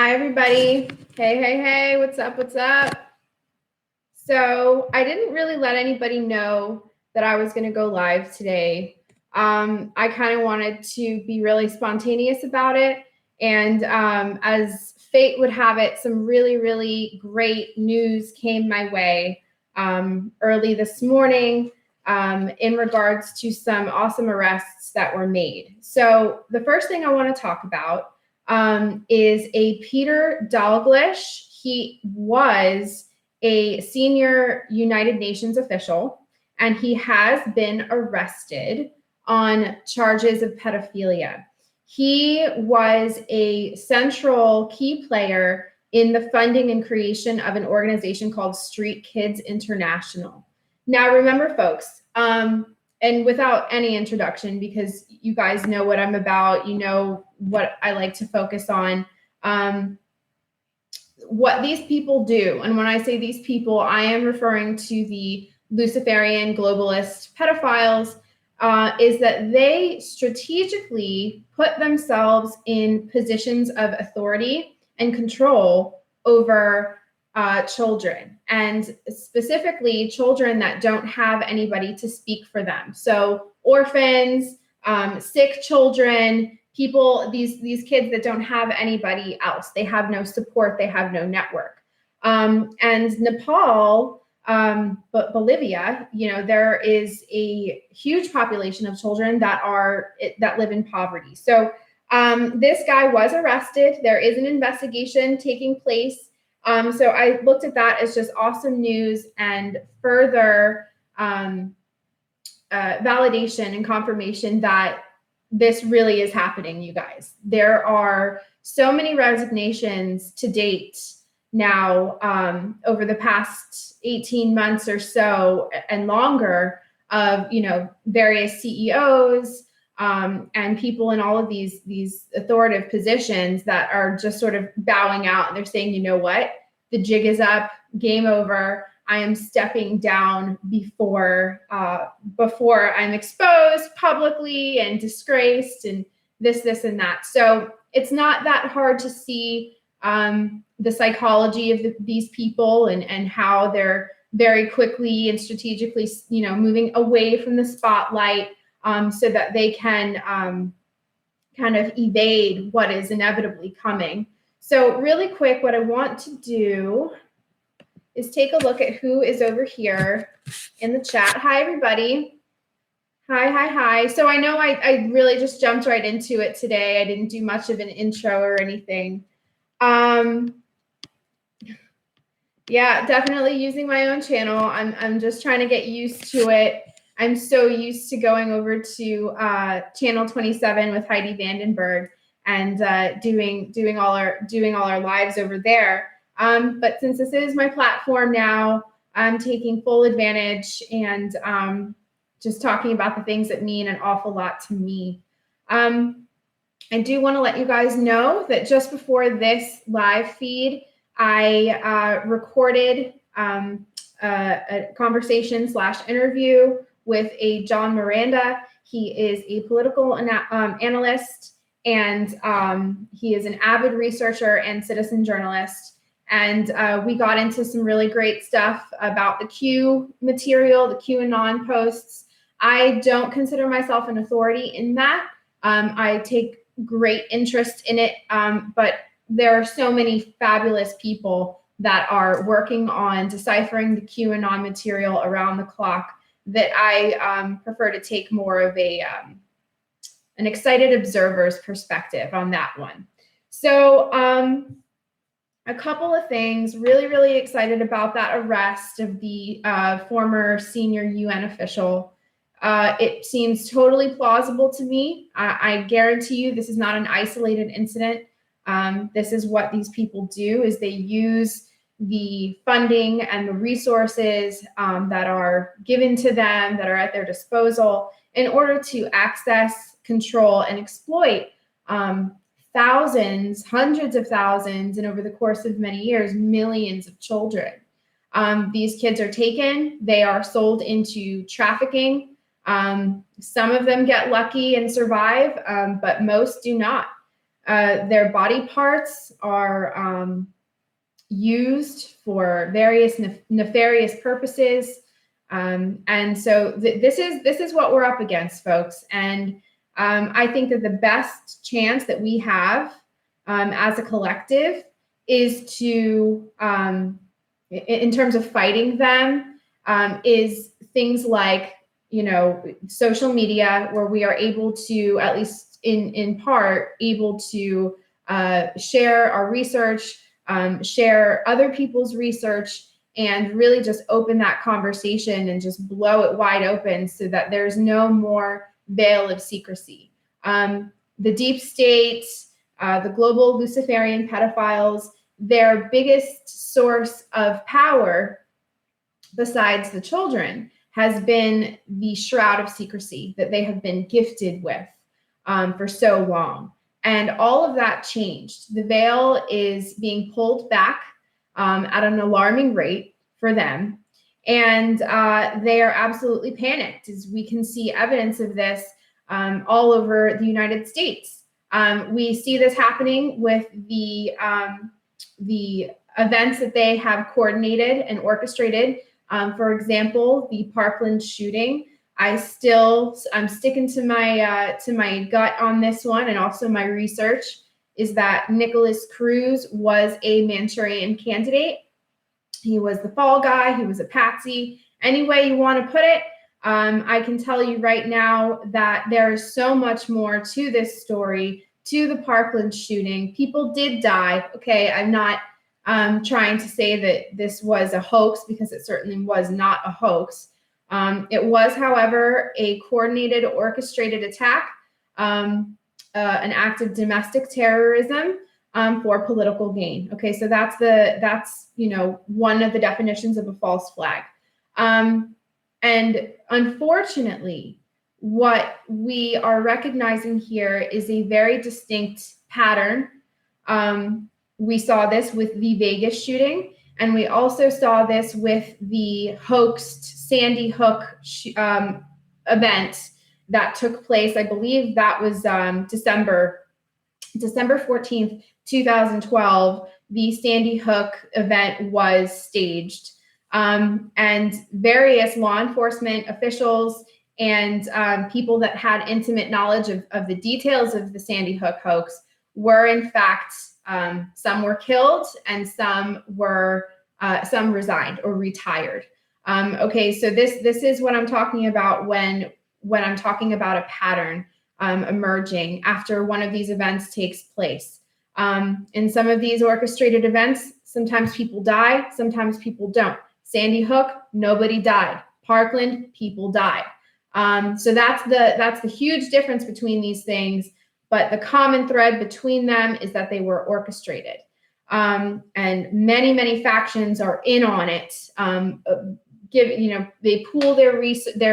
Hi, everybody. Hey, what's up? What's up? So I didn't really let anybody know that I was going to go live today. I kind of wanted to be really spontaneous about it. And as fate would have it, some really, really great news came my way early this morning in regards to some awesome arrests that were made. So the first thing I want to talk about is a Peter Dalglish. He was a senior United Nations official, and he has been arrested on charges of pedophilia. He was a central key player in the funding and creation of an organization called Street Kids International. Now, remember, folks, and without any introduction, because you guys know what I'm about, you know what I like to focus on. What these people do, and when I say these people, I am referring to the Luciferian globalist pedophiles, is that they strategically put themselves in positions of authority and control over children, and specifically children that don't have anybody to speak for them. So orphans, sick children, people, these kids that don't have anybody else. They have no support. They have no network. And Nepal, but Bolivia, there is a huge population of children that live in poverty. So this guy was arrested. There is an investigation taking place. So I looked at that as just awesome news and further validation and confirmation that this really is happening, you guys. There are so many resignations to date now over the past 18 months or so and longer of, various CEOs and people in all of these authoritative positions that are just sort of bowing out, and they're saying, you know what, the jig is up, game over. I am stepping down before I'm exposed publicly and disgraced and this and that. So it's not that hard to see the psychology of these people and how they're very quickly and strategically, moving away from the spotlight so that they can kind of evade what is inevitably coming. So really quick, what I want to do is take a look at who is over here in the chat. Hi, everybody. Hi. So I know I really just jumped right into it today. I didn't do much of an intro or anything. Yeah, definitely using my own channel. I'm just trying to get used to it. I'm so used to going over to channel 27 with Heidi Vandenberg and doing all our lives over there. But since this is my platform now, I'm taking full advantage and just talking about the things that mean an awful lot to me. I do want to let you guys know that just before this live feed, I recorded a conversation / interview with a John Miranda. He is a political analyst, and he is an avid researcher and citizen journalist. And we got into some really great stuff about the Q material, the QAnon posts. I don't consider myself an authority in that. I take great interest in it, but there are so many fabulous people that are working on deciphering the QAnon material around the clock that I prefer to take more of an excited observer's perspective on that one. So a couple of things, really excited about that arrest of the former senior UN official. It seems totally plausible to me. I guarantee you this is not an isolated incident. This is what these people do, is they use the funding and the resources that are given to them, that are at their disposal, in order to access, control, and exploit thousands, hundreds of thousands, and over the course of many years, millions of children. These kids are taken, they are sold into trafficking. Some of them get lucky and survive, but most do not. Their body parts are used for various nefarious purposes. And so this is what we're up against, folks. And I think that the best chance that we have as a collective is to, in terms of fighting them, is things like, social media, where we are able to, at least in part, able to share our research, share other people's research, and really just open that conversation and just blow it wide open so that there's no more veil of secrecy. The deep state, the global Luciferian pedophiles, their biggest source of power, besides the children, has been the shroud of secrecy that they have been gifted with for so long. And all of that changed. The veil is being pulled back at an alarming rate for them. And they are absolutely panicked, as we can see evidence of this all over the United States. We see this happening with the events that they have coordinated and orchestrated. For example, the Parkland shooting. I'm sticking to my gut on this one, and also my research is that Nicholas Cruz was a Manchurian candidate. He was the fall guy. He was a patsy. Any way you want to put it, I can tell you right now that there is so much more to this story, to the Parkland shooting. People did die. Okay, I'm not trying to say that this was a hoax, because it certainly was not a hoax. It was, however, a coordinated, orchestrated attack, an act of domestic terrorism for political gain. Okay, so that's one of the definitions of a false flag. And unfortunately, what we are recognizing here is a very distinct pattern. We saw this with the Vegas shooting, and we also saw this with the hoaxed Sandy Hook event that took place. I believe that was December 14th, 2012. The Sandy Hook event was staged. And various law enforcement officials and people that had intimate knowledge of the details of the Sandy Hook hoax were, in fact, some were killed, and some resigned or retired. Okay, so this is what I'm talking about when I'm talking about a pattern emerging after one of these events takes place. In some of these orchestrated events, sometimes people die, sometimes people don't. Sandy Hook, nobody died. Parkland, people died. So that's the huge difference between these things. But the common thread between them is that they were orchestrated. And many, many factions are in on it. They pool their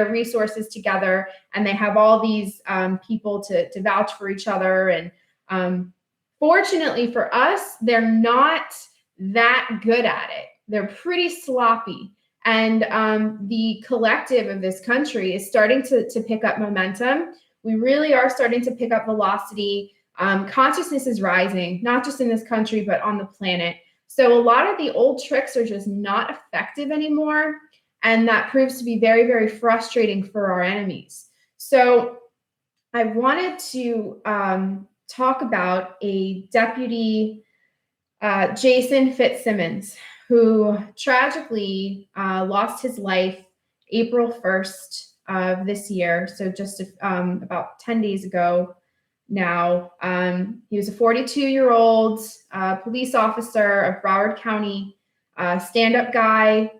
resources together, and they have all these people to vouch for each other. And fortunately for us, they're not that good at it. They're pretty sloppy. And the collective of this country is starting to pick up momentum. We really are starting to pick up velocity. Consciousness is rising, not just in this country, but on the planet. So a lot of the old tricks are just not effective anymore. And that proves to be very, very frustrating for our enemies. So I wanted to talk about a deputy, Jason Fitzsimmons, who tragically lost his life April 1st of this year. So just about 10 days ago now. He was a 42-year-old police officer of Broward County, stand-up guy.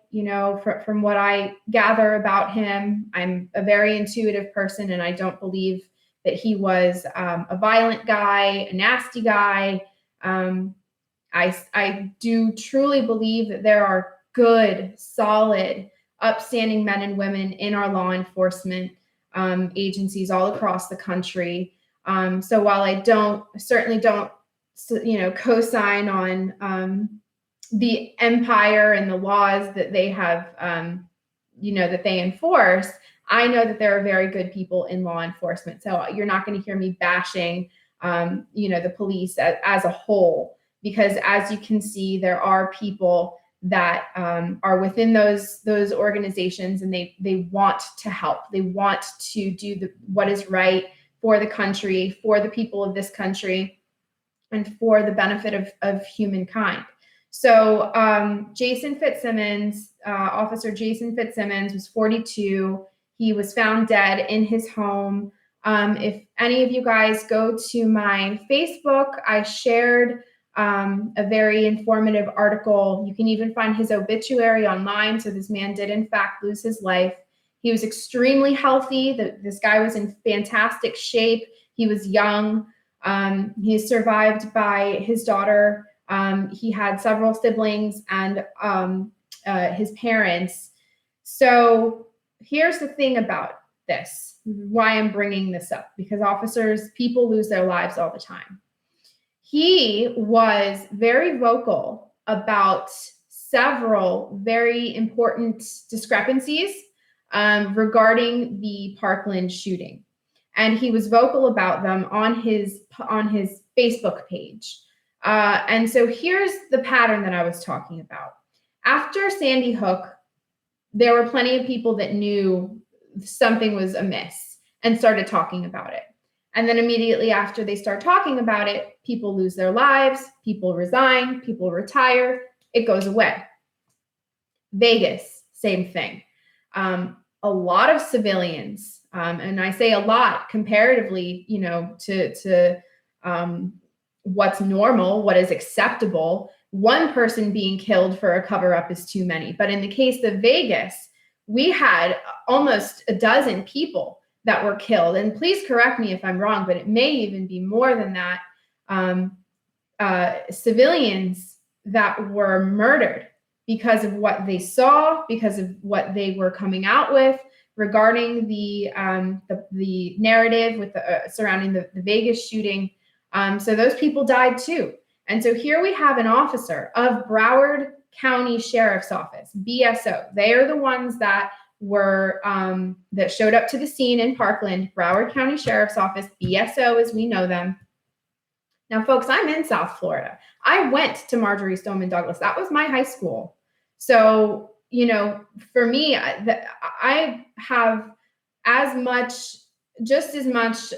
From what I gather about him, I'm a very intuitive person, and I don't believe that he was a violent guy, a nasty guy. I do truly believe that there are good, solid, upstanding men and women in our law enforcement agencies all across the country. So while I certainly don't co-sign on the empire and the laws that they have, that they enforce, I know that there are very good people in law enforcement. So you're not going to hear me bashing the police as a whole, because as you can see, there are people that are within those organizations, and they want to help. They want to do what is right for the country, for the people of this country, and for the benefit of humankind. So Jason Fitzsimmons, Officer Jason Fitzsimmons, was 42. He was found dead in his home. If any of you guys go to my Facebook, I shared a very informative article. You can even find his obituary online. So this man did in fact lose his life. He was extremely healthy. This guy was in fantastic shape. He was young. He is survived by his daughter. He had several siblings and his parents. So here's the thing about this, why I'm bringing this up, because people lose their lives all the time. He was very vocal about several very important discrepancies regarding the Parkland shooting. And he was vocal about them on his Facebook page. And so here's the pattern that I was talking about. After Sandy Hook, there were plenty of people that knew something was amiss and started talking about it. And then immediately after they start talking about it, people lose their lives, people resign, people retire, it goes away. Vegas, same thing. A lot of civilians, and I say a lot comparatively, to what's normal, what is acceptable. One person being killed for a cover-up is too many. But in the case of Vegas, we had almost a dozen people that were killed. And please correct me if I'm wrong, but it may even be more than that. Civilians that were murdered because of what they saw, because of what they were coming out with regarding the narrative with surrounding the Vegas shooting. So those people died too. And so here we have an officer of Broward County Sheriff's Office, BSO. They are the ones that were that showed up to the scene in Parkland. Broward County Sheriff's Office, BSO as we know them. Now, folks, I'm in South Florida. I went to Marjory Stoneman Douglas. That was my high school. So, for me, I have just as much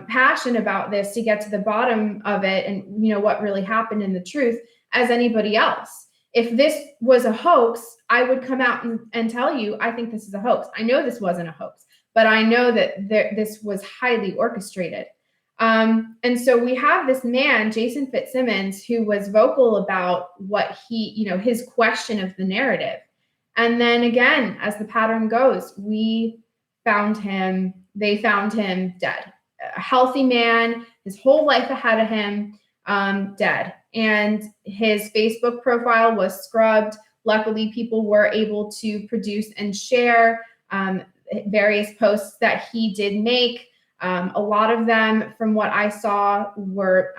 passion about this to get to the bottom of it and, what really happened in the truth as anybody else. If this was a hoax, I would come out and tell you, I think this is a hoax. I know this wasn't a hoax, but I know that this was highly orchestrated. And so we have this man, Jason Fitzsimmons, who was vocal about what his question of the narrative. And then again, as the pattern goes, they found him dead. A healthy man, his whole life ahead of him, dead. And his Facebook profile was scrubbed. Luckily, people were able to produce and share various posts that he did make. A lot of them, from what I saw, were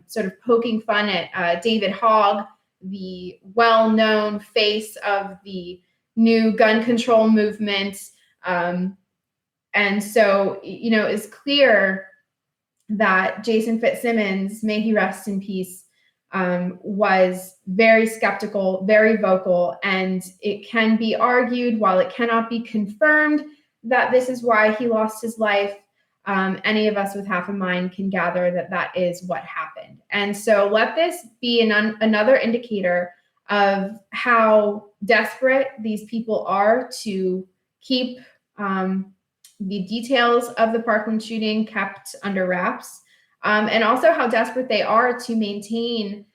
sort of poking fun at David Hogg, the well-known face of the new gun control movement. And so, it's clear that Jason Fitzsimmons, may he rest in peace, was very skeptical, very vocal, and it can be argued, while it cannot be confirmed, that this is why he lost his life. Any of us with half a mind can gather that is what happened. And so let this be another indicator of how desperate these people are to keep the details of the Parkland shooting kept under wraps, and also how desperate they are to maintain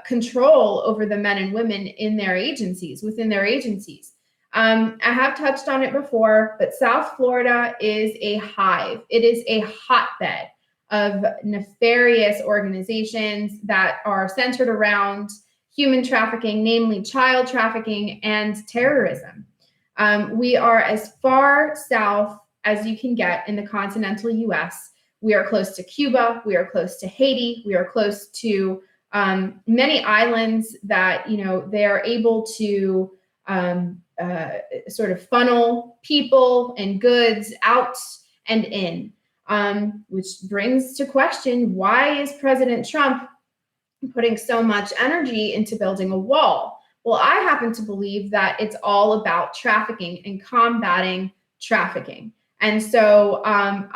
control over the men and women in their agencies, within their agencies. I have touched on it before, but South Florida is a hive. It is a hotbed of nefarious organizations that are centered around human trafficking, namely child trafficking and terrorism. We are as far south as you can get in the continental US. We are close to Cuba. We are close to Haiti. We are close to many islands that, they are able to sort of funnel people and goods out and in. which brings to question, why is President Trump putting so much energy into building a wall? Well, I happen to believe that it's all about trafficking and combating trafficking. And so I'm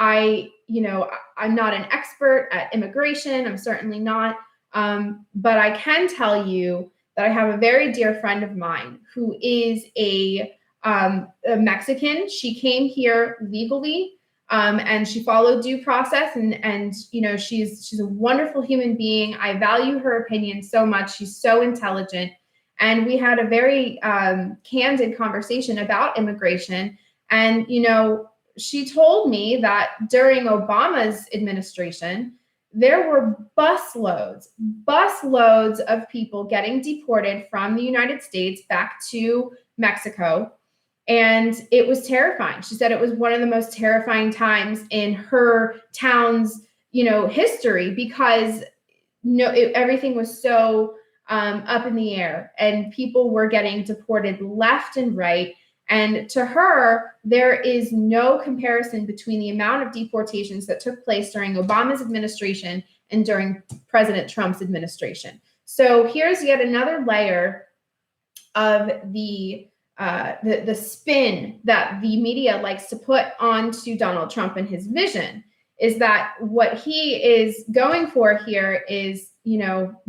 not an expert at immigration. I'm certainly not. But I can tell you that I have a very dear friend of mine who is a Mexican. She came here legally. And she followed due process, and she's a wonderful human being. I value her opinion so much. She's so intelligent, and we had a very candid conversation about immigration. And she told me that during Obama's administration, there were busloads of people getting deported from the United States back to Mexico. And it was terrifying. She said it was one of the most terrifying times in her town's, history, because everything was so up in the air, and people were getting deported left and right. And to her, there is no comparison between the amount of deportations that took place during Obama's administration and during President Trump's administration. So here's yet another layer of the spin that the media likes to put onto Donald Trump and his vision, is that what he is going for here is,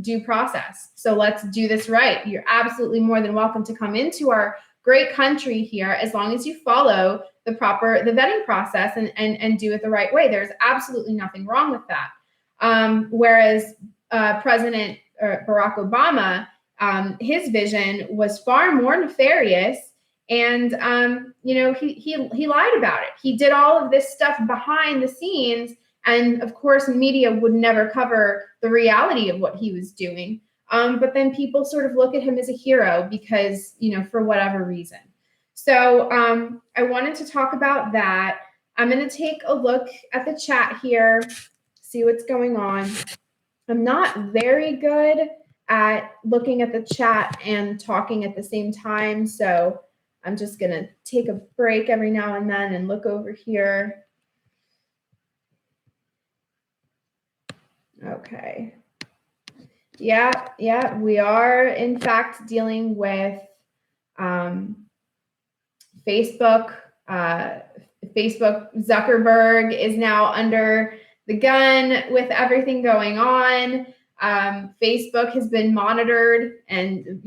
due process. So let's do this right. You're absolutely more than welcome to come into our great country here, as long as you follow the vetting process and do it the right way. There's absolutely nothing wrong with that. Whereas President Barack Obama, his vision was far more nefarious, and he lied about it. He did all of this stuff behind the scenes, and of course, media would never cover the reality of what he was doing. But then people sort of look at him as a hero because, for whatever reason. So I wanted to talk about that. I'm going to take a look at the chat here, see what's going on. I'm not very good at looking at the chat and talking at the same time, so I'm just going to take a break every now and then and look over here. Okay. Yeah, we are in fact dealing with Facebook. Facebook Zuckerberg is now under the gun with everything going on. Facebook has been monitored, and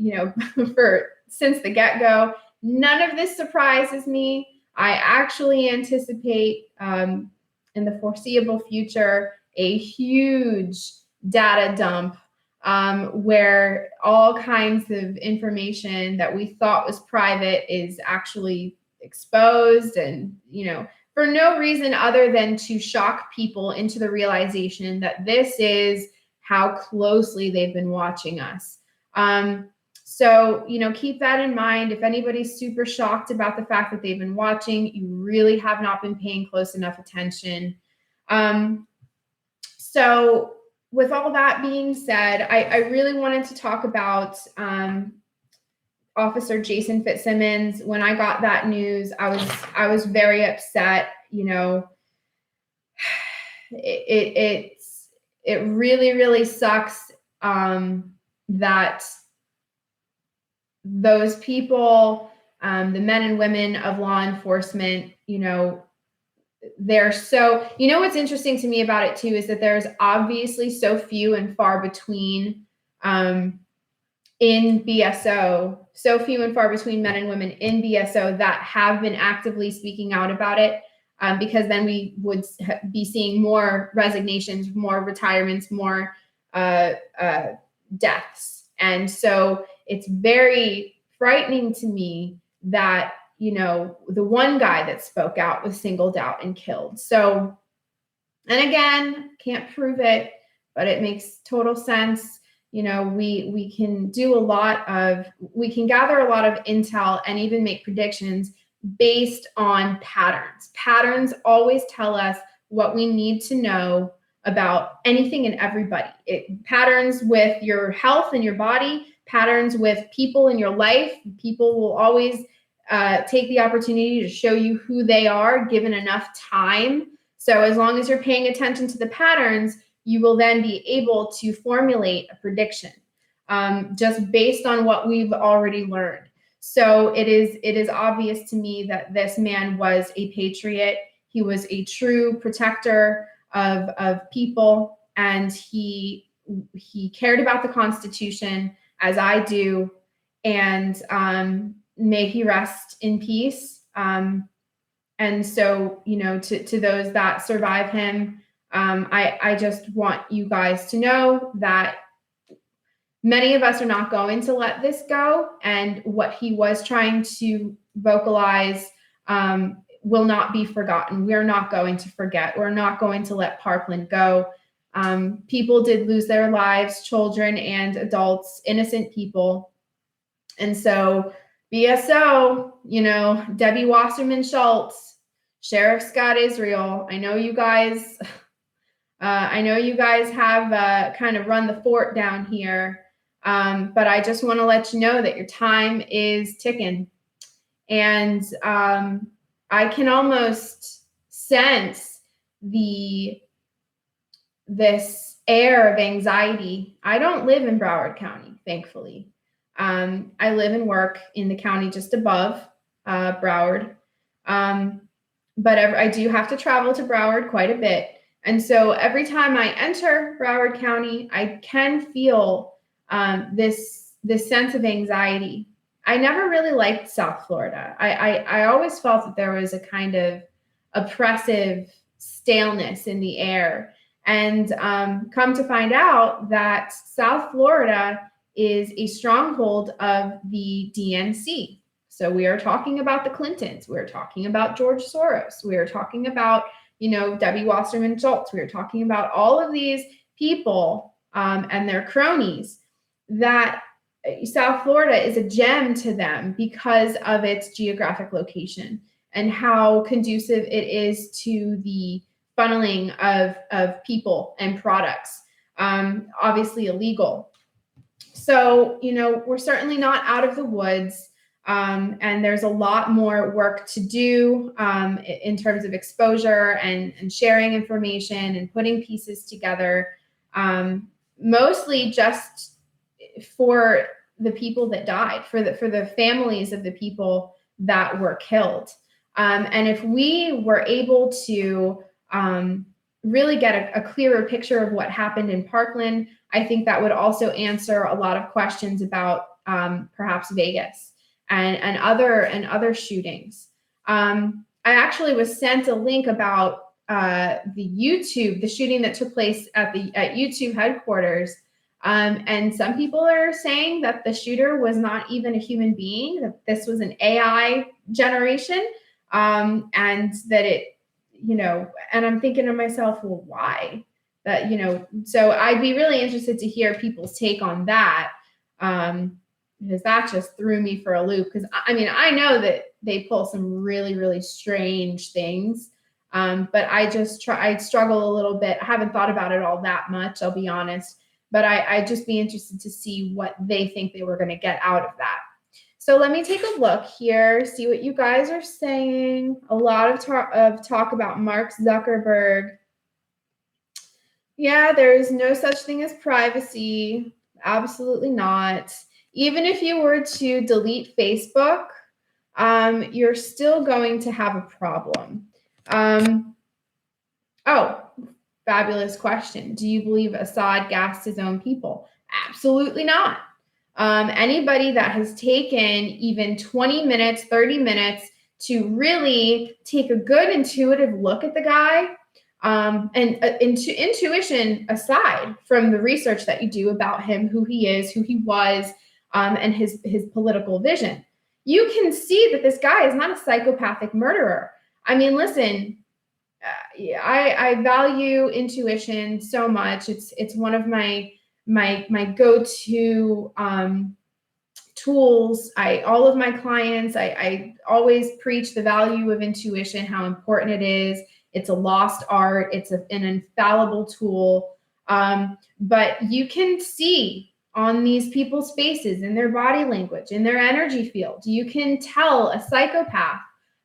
since the get-go. None of this surprises me. I actually anticipate in the foreseeable future a huge data dump where all kinds of information that we thought was private is actually exposed, and for no reason other than to shock people into the realization that this is how closely they've been watching us. So keep that in mind. If anybody's super shocked about the fact that they've been watching, you really have not been paying close enough attention. So with all that being said, I really wanted to talk about Officer Jason Fitzsimmons. When I got that news, I was very upset. It really, really sucks that those people, the men and women of law enforcement, they're so, what's interesting to me about it too is that there's obviously so few and far between in BSO, so few and far between men and women in BSO that have been actively speaking out about it, because then we would be seeing more resignations, more retirements, more deaths. And so it's very frightening to me that, the one guy that spoke out was singled out and killed. So, and again, can't prove it, but it makes total sense. We can we can gather a lot of intel and even make predictions based on patterns. Patterns always tell us what we need to know about anything and everybody. Patterns with your health and your body, patterns with people in your life. People will always take the opportunity to show you who they are given enough time. So as long as you're paying attention to the patterns, you will then be able to formulate a prediction just based on what we've already learned. So it is obvious to me that this man was a patriot. He was a true protector of people, and he cared about the Constitution as I do. And may he rest in peace. And so, to those that survive him, I just want you guys to know that many of us are not going to let this go, and what he was trying to vocalize will not be forgotten. We're not going to forget. We're not going to let Parkland go. People did lose their lives, children and adults, innocent people. And so BSO, Debbie Wasserman Schultz, Sheriff Scott Israel, I know you guys have kind of run the fort down here. But I just want to let you know that your time is ticking. And I can almost sense this air of anxiety. I don't live in Broward County, thankfully. I live and work in the county just above Broward. But I do have to travel to Broward quite a bit. And so every time I enter Broward County, I can feel this sense of anxiety. I never really liked South Florida. I always felt that there was a kind of oppressive staleness in the air. And come to find out that South Florida is a stronghold of the DNC. So we are talking about the Clintons. We're talking about George Soros. We are talking about, Debbie Wasserman Schultz. We are talking about all of these people and their cronies, that South Florida is a gem to them because of its geographic location and how conducive it is to the funneling of people and products, obviously illegal. So, we're certainly not out of the woods. And there's a lot more work to do in terms of exposure and sharing information and putting pieces together, mostly just for the people that died, for the families of the people that were killed. And if we were able to really get a clearer picture of what happened in Parkland, I think that would also answer a lot of questions about perhaps Vegas and other shootings. I actually was sent a link about the shooting that took place at YouTube headquarters. And some people are saying that the shooter was not even a human being, that this was an AI generation, and that it, and I'm thinking to myself, well, why? That, so I'd be really interested to hear people's take on that, because that just threw me for a loop. Because I know that they pull some really, really strange things, but I struggle a little bit. I haven't thought about it all that much, I'll be honest. But I'd just be interested to see what they think they were going to get out of that. So let me take a look here, see what you guys are saying. A lot of talk about Mark Zuckerberg. Yeah, there is no such thing as privacy. Absolutely not. Even if you were to delete Facebook, you're still going to have a problem. Fabulous question. Do you believe Assad gassed his own people? Absolutely not. Anybody that has taken even 20 minutes, 30 minutes to really take a good intuitive look at the guy, intuition aside from the research that you do about him, who he is, who he was, and his political vision, you can see that this guy is not a psychopathic murderer. Listen, I value intuition so much. It's one of my go-to tools. All of my clients, I always preach the value of intuition, how important it is. It's a lost art. It's an infallible tool. But you can see on these people's faces, in their body language, in their energy field, you can tell a psychopath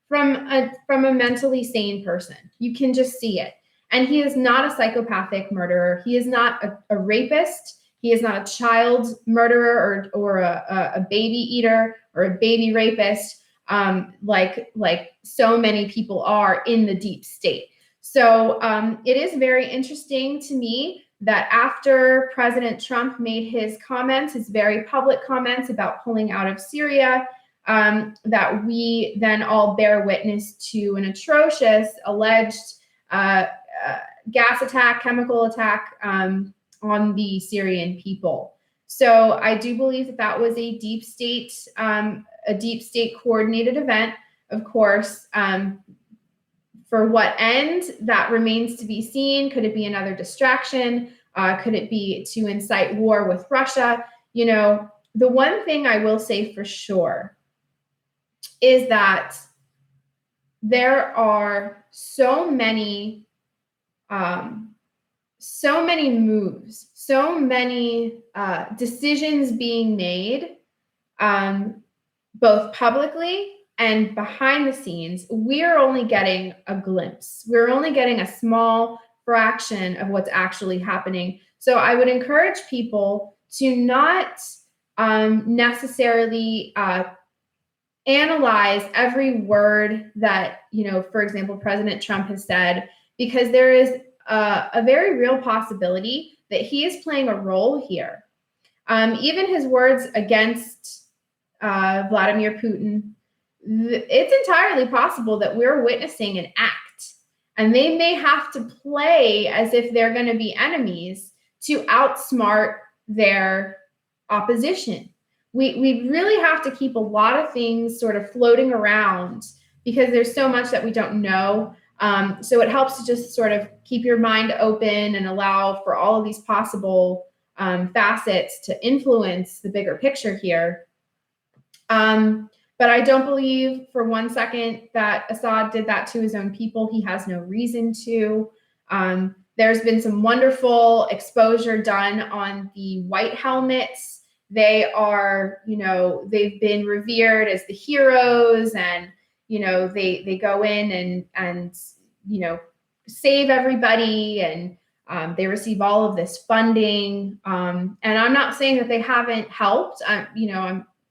from a mentally sane person. You can just see it. And he is not a psychopathic murderer. He is not a rapist. He is not a child murderer or a baby eater or a baby rapist, like so many people are in the deep state. So it is very interesting to me that after President Trump made his comments, his very public comments about pulling out of Syria, that we then all bear witness to an atrocious alleged gas attack, chemical attack on the Syrian people. So I do believe that that was a deep state coordinated event. Of course, for what end, that remains to be seen. Could it be another distraction? Could it be to incite war with Russia? You know, the one thing I will say for sure is that there are so many moves, so many decisions being made, both publicly and behind the scenes. We're only getting a glimpse. We're only getting a small fraction of what's actually happening. So I would encourage people to not necessarily analyze every word that, for example, President Trump has said, because there is a very real possibility that he is playing a role here. Even his words against Vladimir Putin, it's entirely possible that we're witnessing an act, and they may have to play as if they're going to be enemies to outsmart their opposition. We really have to keep a lot of things sort of floating around because there's so much that we don't know. So it helps to just sort of keep your mind open and allow for all of these possible facets to influence the bigger picture here. But I don't believe for one second that Assad did that to his own people. He has no reason to. There's been some wonderful exposure done on the white helmets. They are, they've been revered as the heroes, and, they go in and save everybody, and they receive all of this funding. And I'm not saying that they haven't helped.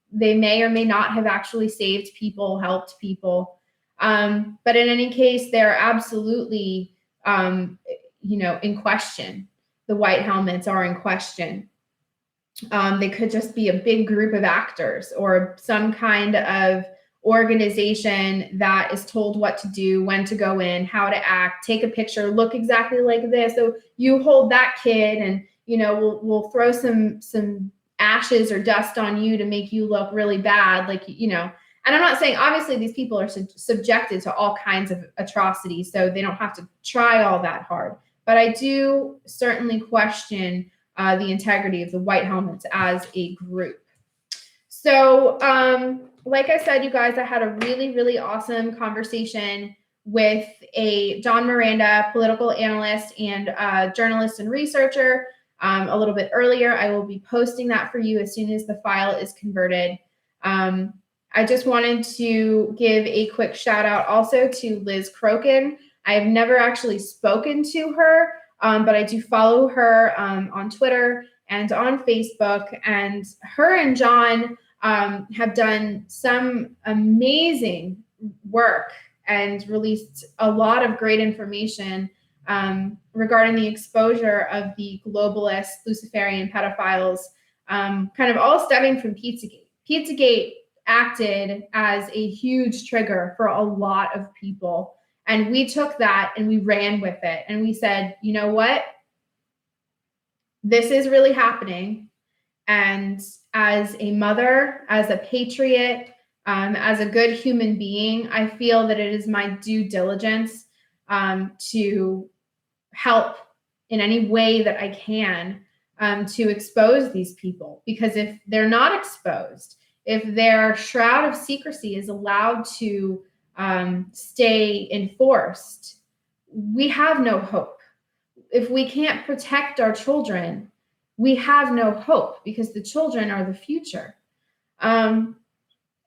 They may or may not have actually saved people, helped people. But in any case, they're absolutely, in question. The white helmets are in question. They could just be a big group of actors or some kind of organization that is told what to do, when to go in, how to act, take a picture, look exactly like this. So you hold that kid, and we'll throw some ashes or dust on you to make you look really bad, and I'm not saying obviously these people are subjected to all kinds of atrocities, so they don't have to try all that hard, but I do certainly question the integrity of the white helmets as a group. So like I said, you guys, I had a really, really awesome conversation with John Miranda, political analyst and journalist and researcher, a little bit earlier. I will be posting that for you as soon as the file is converted. I just wanted to give a quick shout out also to Liz Crokin. I have never actually spoken to her, but I do follow her on Twitter and on Facebook, and her and John have done some amazing work and released a lot of great information regarding the exposure of the globalist Luciferian pedophiles, kind of all stemming from Pizzagate. Pizzagate acted as a huge trigger for a lot of people. And we took that and we ran with it. And we said, you know what? This is really happening. And as a mother, as a patriot, as a good human being, I feel that it is my due diligence to help in any way that I can to expose these people. Because if they're not exposed, if their shroud of secrecy is allowed to stay enforced, we have no hope. If we can't protect our children, we have no hope, because the children are the future.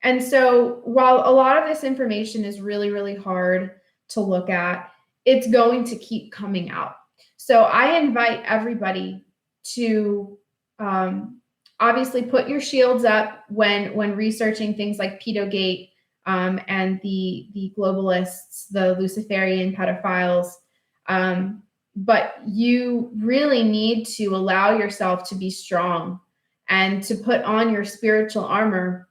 And so while a lot of this information is really, really hard to look at, it's going to keep coming out. So I invite everybody to obviously put your shields up when researching things like Pedogate and the globalists, the Luciferian pedophiles. But you really need to allow yourself to be strong and to put on your spiritual armor.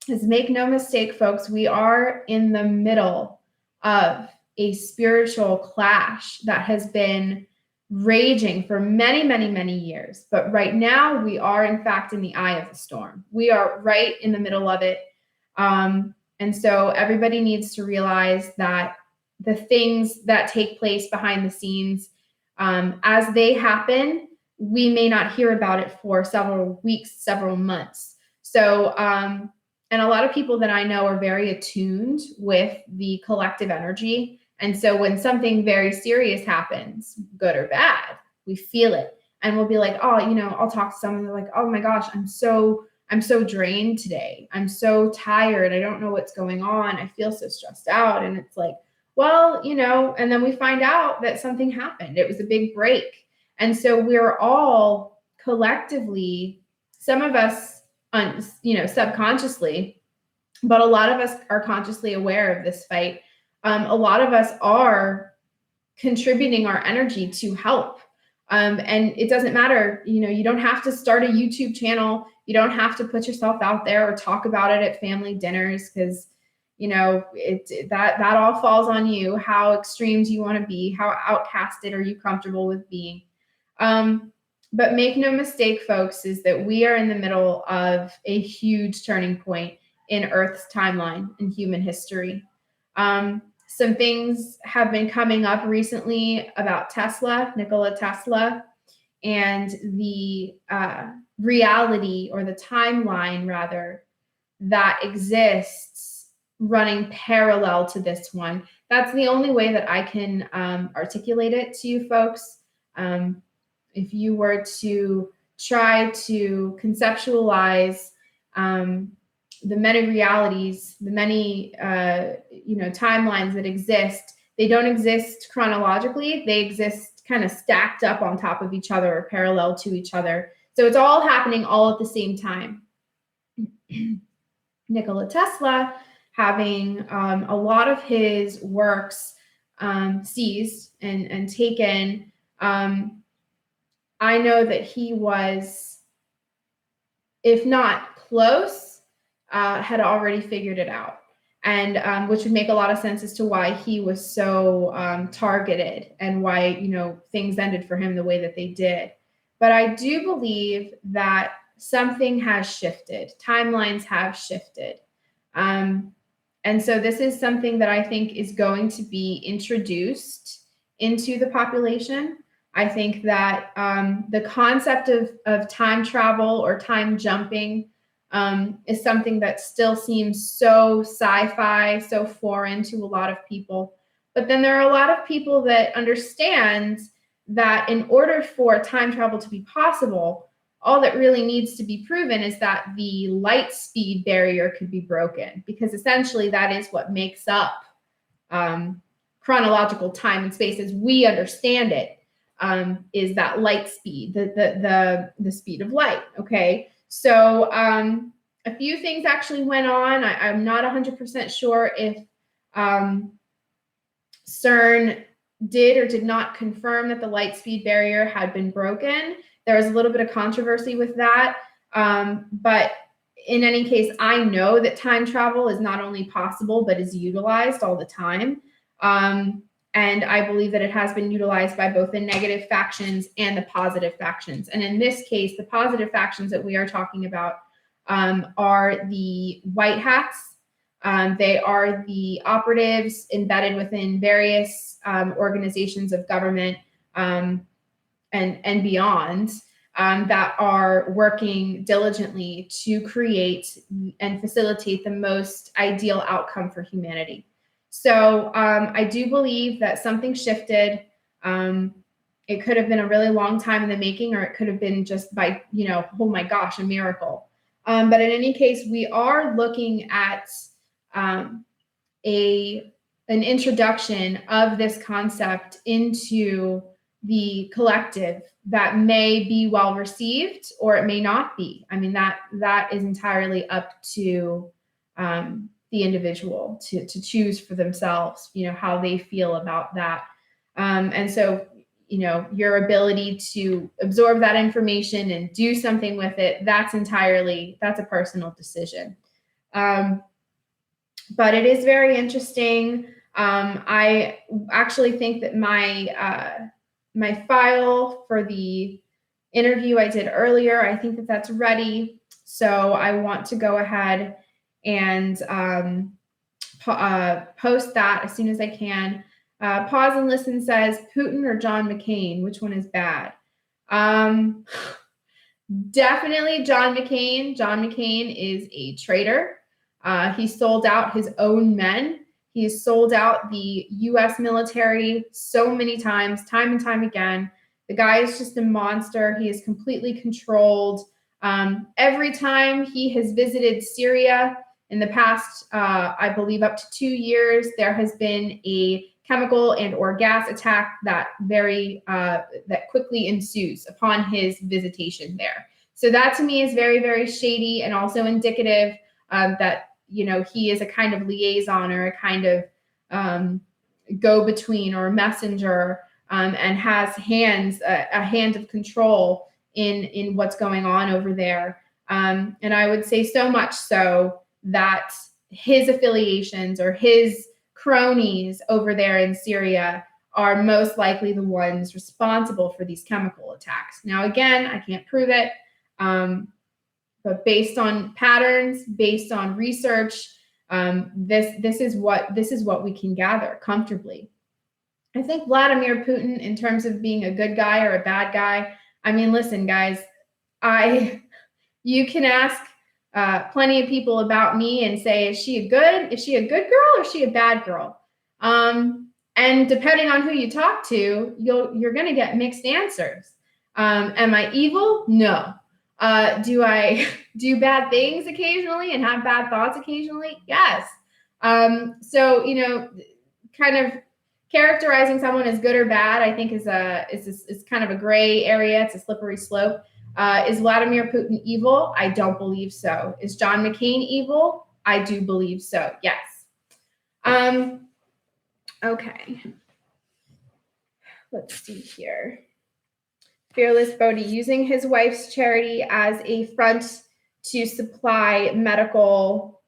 Because make no mistake, folks, we are in the middle of a spiritual clash that has been raging for many, many, many years. But right now, we are, in fact, in the eye of the storm. We are right in the middle of it. And so everybody needs to realize that the things that take place behind the scenes, as they happen, we may not hear about it for several weeks, several months. So, and a lot of people that I know are very attuned with the collective energy. And so when something very serious happens, good or bad, we feel it. And we'll be like, oh, I'll talk to someone, they're like, oh my gosh, I'm so drained today. I'm so tired. I don't know what's going on. I feel so stressed out. And it's like, well, and then we find out that something happened. It was a big break. And so we're all collectively, some of us, subconsciously, but a lot of us are consciously aware of this fight. A lot of us are contributing our energy to help. And it doesn't matter, you don't have to start a YouTube channel. You don't have to put yourself out there or talk about it at family dinners, because that all falls on you. How extremes you want to be, how outcasted are you comfortable with being? But make no mistake, folks, is that we are in the middle of a huge turning point in Earth's timeline in human history. Some things have been coming up recently about Tesla, Nikola Tesla, and the reality, or the timeline rather, that exists running parallel to this one. That's the only way that I can articulate it to you folks. If you were to try to conceptualize the many realities, the many timelines that exist, they don't exist chronologically. They exist kind of stacked up on top of each other or parallel to each other. So it's all happening all at the same time. Nikola Tesla having a lot of his works seized and taken. I know that he was, if not close, had already figured it out, and which would make a lot of sense as to why he was so targeted and why things ended for him the way that they did. But I do believe that something has shifted. Timelines have shifted. And so this is something that I think is going to be introduced into the population. I think that the concept of time travel or time jumping is something that still seems so sci-fi, so foreign to a lot of people. But then there are a lot of people that understand that in order for time travel to be possible, all that really needs to be proven is that the light speed barrier could be broken, because essentially that is what makes up chronological time and space as we understand it. Is that light speed, the speed of light. Okay, so a few things actually went on. I'm not 100% sure if CERN did or did not confirm that the light speed barrier had been broken. There was a little bit of controversy with that, but in any case, I know that time travel is not only possible but is utilized all the time. And I believe that it has been utilized by both the negative factions and the positive factions. And in this case, the positive factions that we are talking about are the white hats. They are the operatives embedded within various organizations of government and beyond that are working diligently to create and facilitate the most ideal outcome for humanity. So I do believe that something shifted. It could have been a really long time in the making, or it could have been just by, oh my gosh, a miracle. But in any case, we are looking at um, an introduction of this concept into the collective that may be well received or it may not be. I mean, that is entirely up to the individual to choose for themselves, how they feel about that. And so, your ability to absorb that information and do something with it, that's a personal decision. But it is very interesting. I actually think that my file for the interview I did earlier, I think that that's ready. So I want to go ahead and post that as soon as I can. Pause and Listen says Putin or John McCain, which one is bad? Definitely John McCain. John McCain is a traitor. He sold out his own men. He sold out the U.S. military so many times, time and time again. The guy is just a monster. He is completely controlled. Every time he has visited Syria in the past, I believe up to 2 years, there has been a chemical and or gas attack that quickly ensues upon his visitation there. So that to me is very, very shady and also indicative that he is a kind of liaison or a kind of go-between or messenger, and has a hand of control in what's going on over there. And I would say so much so that his affiliations or his cronies over there in Syria are most likely the ones responsible for these chemical attacks. Now, again, I can't prove it, but based on patterns, based on research, this is what we can gather comfortably. I think Vladimir Putin, in terms of being a good guy or a bad guy, I mean, listen, guys, you can ask plenty of people about me and say, is she a good girl or is she a bad girl? And depending on who you talk to, you're going to get mixed answers. Am I evil? No. Do I do bad things occasionally and have bad thoughts occasionally? Yes. So, kind of characterizing someone as good or bad, I think is kind of a gray area. It's a slippery slope. Is Vladimir Putin evil? I don't believe so. Is John McCain evil? I do believe so. Yes. Okay. Let's see here. Fearless Bodie, using his wife's charity as a front to supply medical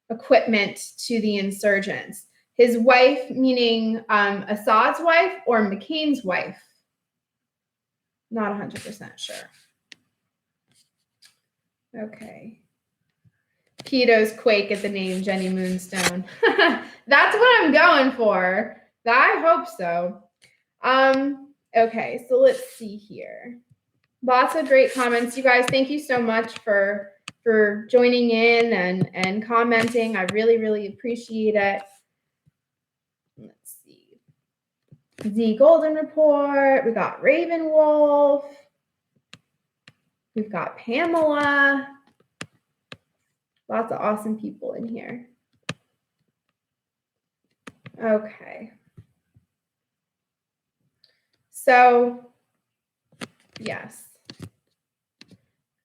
equipment to the insurgents. His wife, meaning Assad's wife or McCain's wife? Not 100% sure. Okay. Keto's quake at the name Jenny Moonstone. That's what I'm going for. I hope so. Okay, so let's see here. Lots of great comments. You guys, thank you so much for joining in and commenting. I really, really appreciate it. Let's see. The Golden Report. We got Raven Wolf. We've got Pamela. Lots of awesome people in here. Okay. So, yes.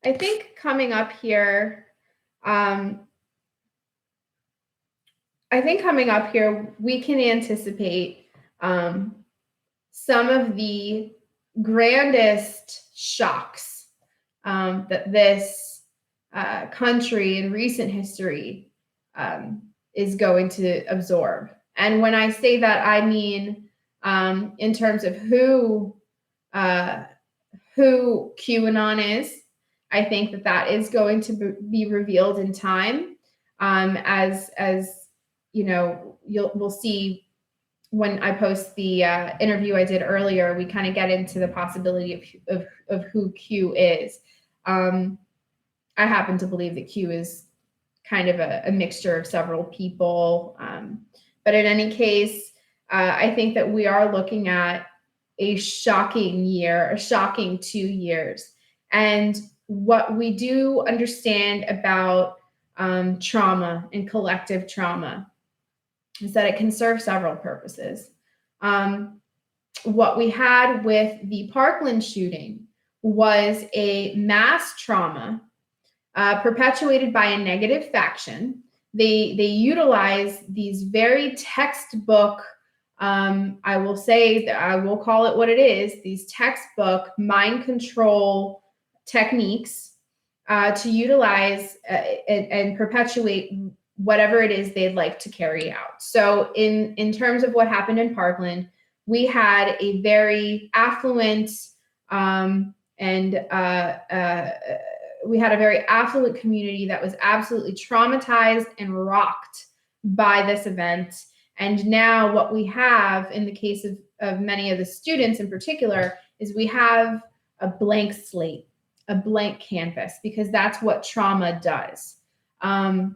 I think coming up here, we can anticipate some of the grandest shocks that this country in recent history is going to absorb. And when I say that, I mean in terms of who QAnon is. I think that is going to be revealed in time, as we'll see when I post the interview I did earlier. We kind of get into the possibility of who Q is. I happen to believe that Q is kind of a mixture of several people, but in any case, I think that we are looking at a shocking 2 years. And what we do understand about trauma and collective trauma is that it can serve several purposes. What we had with the Parkland shooting was a mass trauma perpetuated by a negative faction. They utilize these very textbook, I will say that I will call it what it is, these textbook mind control techniques to utilize and perpetuate whatever it is they'd like to carry out. So in terms of what happened in Parkland, we had a very affluent we had a very affluent community that was absolutely traumatized and rocked by this event. And now what we have in the case of many of the students in particular is we have a blank slate, a blank canvas, because that's what trauma does. And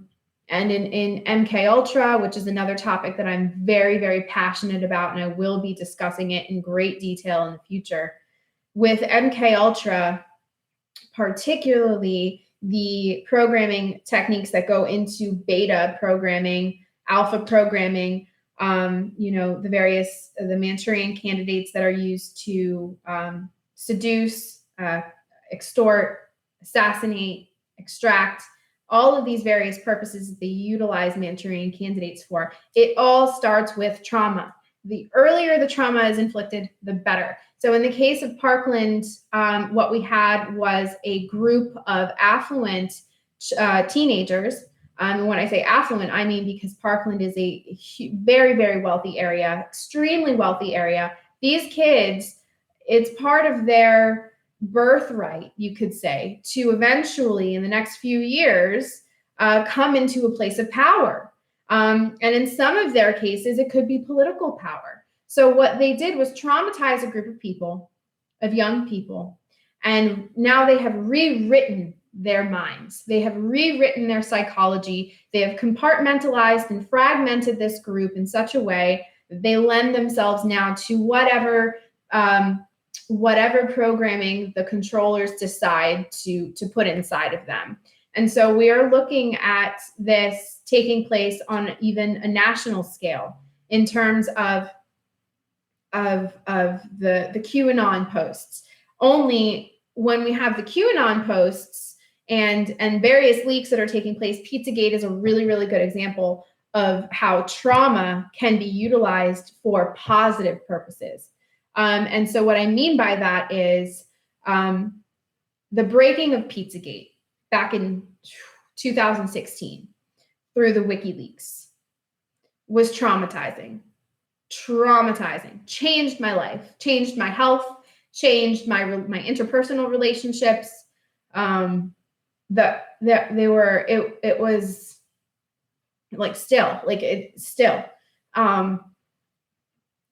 in MK Ultra, which is another topic that I'm very, very passionate about, and I will be discussing it in great detail in the future. With MK Ultra, particularly the programming techniques that go into beta programming, alpha programming, the Manchurian candidates that are used to seduce, extort, assassinate, extract, all of these various purposes that they utilize Manchurian candidates for. It all starts with trauma. The earlier the trauma is inflicted, the better. So in the case of Parkland, what we had was a group of affluent teenagers. And when I say affluent, I mean because Parkland is a very, very wealthy area, extremely wealthy area. These kids, it's part of their birthright, you could say, to eventually, in the next few years, come into a place of power. And in some of their cases, it could be political power. So what they did was traumatize a group of people, of young people, and now they have rewritten their minds. They have rewritten their psychology. They have compartmentalized and fragmented this group in such a way that they lend themselves now to whatever programming the controllers decide to put inside of them. And so we are looking at this taking place on even a national scale in terms of the QAnon posts. Only when we have the QAnon posts and various leaks that are taking place, Pizzagate is a really, really good example of how trauma can be utilized for positive purposes. And so what I mean by that is the breaking of Pizzagate back in 2016 through the WikiLeaks was traumatizing, changed my life, changed my health, changed my interpersonal relationships. It was like still.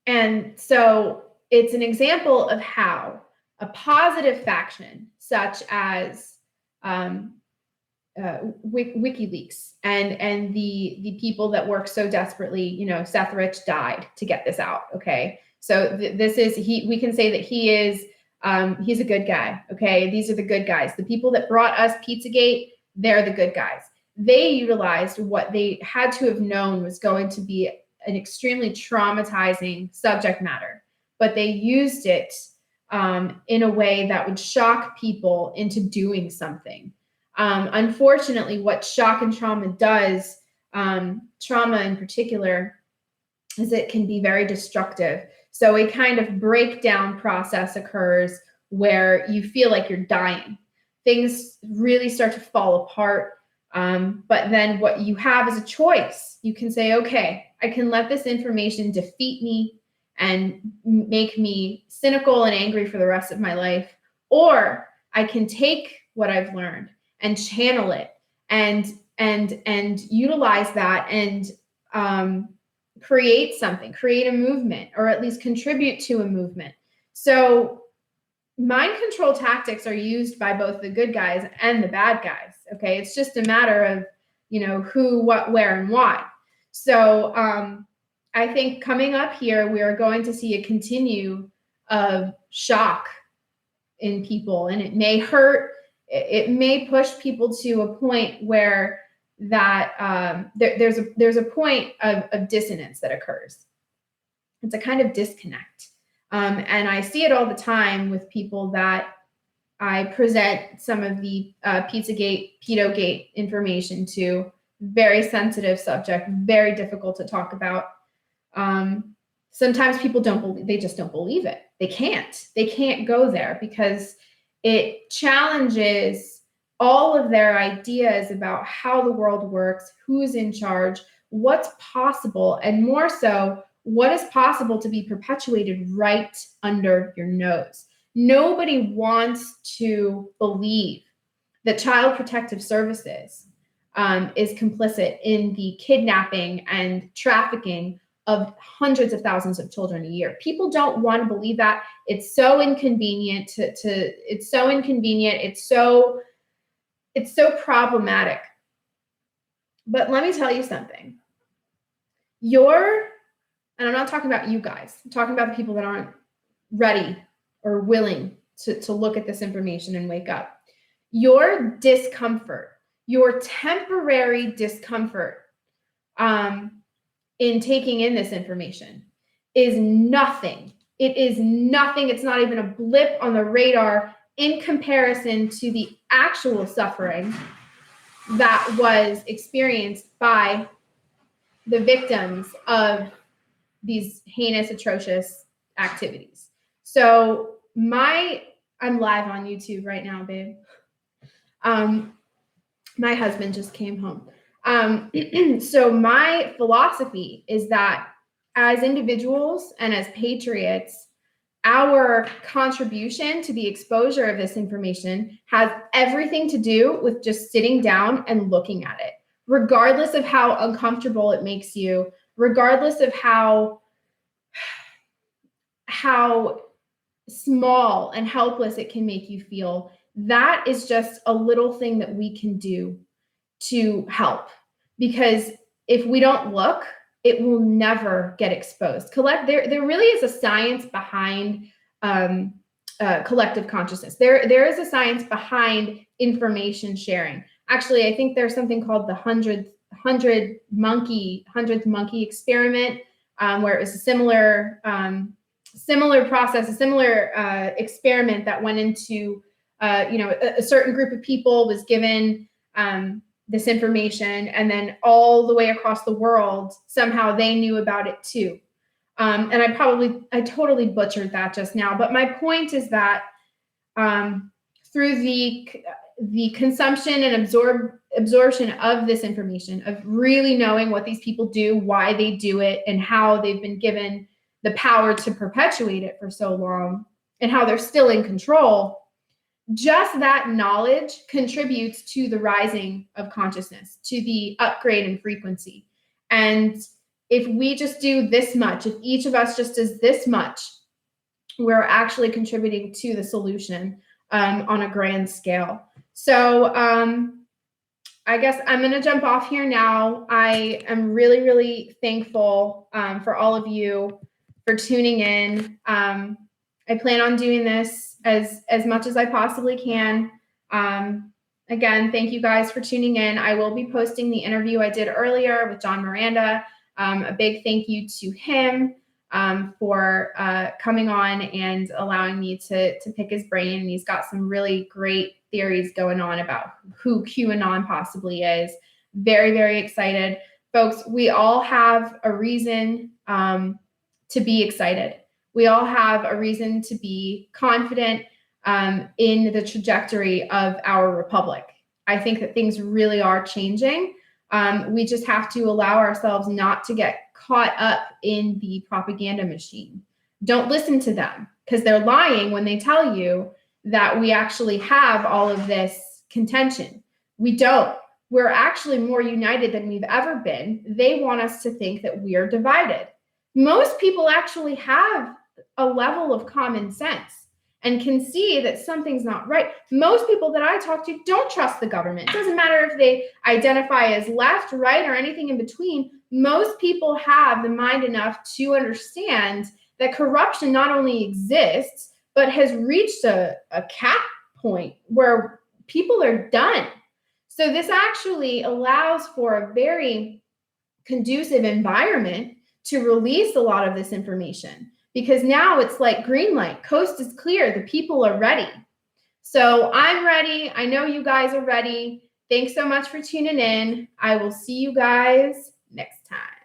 And so it's an example of how a positive faction such as WikiLeaks and the people that work so desperately, Seth Rich died to get this out. Okay. So we can say that he's a good guy. Okay. These are the good guys. The people that brought us Pizzagate, they're the good guys. They utilized what they had to have known was going to be an extremely traumatizing subject matter, but they used it in a way that would shock people into doing something. Unfortunately, what shock and trauma does, trauma in particular, is it can be very destructive. So a kind of breakdown process occurs where you feel like you're dying. Things really start to fall apart. But then what you have is a choice. You can say, okay, I can let this information defeat me and make me cynical and angry for the rest of my life, or I can take what I've learned and channel it and utilize that and create something, create a movement, or at least contribute to a movement. So mind control tactics are used by both the good guys and the bad guys. Okay. It's just a matter of, who, what, where, and why. So I think coming up here, we are going to see a continue of shock in people, and it may hurt. it may push people to a point where that there's a point of dissonance that occurs. It's a kind of disconnect. And I see it all the time with people that I present some of the Pizzagate, Pedogate information to. Very sensitive subject, very difficult to talk about. Sometimes people don't believe, they just don't believe it. They can't go there because it challenges all of their ideas about how the world works, who's in charge, what's possible, and more so, what is possible to be perpetuated right under your nose. Nobody wants to believe that Child Protective Services is complicit in the kidnapping and trafficking of hundreds of thousands of children a year. People don't want to believe that. It's so inconvenient it's so inconvenient. It's so problematic. But let me tell you something. And I'm not talking about you guys. I'm talking about the people that aren't ready or willing to look at this information and wake up. Your discomfort, your temporary discomfort in taking in this information is nothing. It is nothing. It's not even a blip on the radar in comparison to the actual suffering that was experienced by the victims of these heinous, atrocious activities. So I'm live on YouTube right now, babe. My husband just came home. So my philosophy is that as individuals and as patriots, our contribution to the exposure of this information has everything to do with just sitting down and looking at it, regardless of how uncomfortable it makes you, regardless of how small and helpless it can make you feel. That is just a little thing that we can do to help, because if we don't look, it will never get exposed. There really is a science behind collective consciousness. There is a science behind information sharing. Actually, I think there's something called the 100th monkey experiment, where it was a similar process, a similar experiment that went into, a certain group of people was given this information, and then all the way across the world, somehow they knew about it too. And I totally butchered that just now. But my point is that through the consumption and absorption of this information, of really knowing what these people do, why they do it, and how they've been given the power to perpetuate it for so long, and how they're still in control, just that knowledge contributes to the rising of consciousness, to the upgrade in frequency. And if we just do this much, if each of us just does this much, we're actually contributing to the solution on a grand scale. So I guess I'm going to jump off here now. I am really, really thankful for all of you for tuning in. I plan on doing this as much as I possibly can. Again, thank you guys for tuning in. I will be posting the interview I did earlier with John Miranda. A big thank you to him for coming on and allowing me to pick his brain. And he's got some really great theories going on about who QAnon possibly is. Very, very excited. Folks, we all have a reason to be excited. We all have a reason to be confident in the trajectory of our republic. I think that things really are changing. We just have to allow ourselves not to get caught up in the propaganda machine. Don't listen to them, because they're lying when they tell you that we actually have all of this contention. We don't. We're actually more united than we've ever been. They want us to think that we're divided. Most people actually have a level of common sense and can see that something's not right. Most people that I talk to don't trust the government. It doesn't matter if they identify as left, right, or anything in between. Most people have the mind enough to understand that corruption not only exists, but has reached a cap point where people are done. So this actually allows for a very conducive environment to release a lot of this information, because now it's like green light, coast is clear, the people are ready. So I'm ready. I know you guys are ready. Thanks so much for tuning in. I will see you guys next time.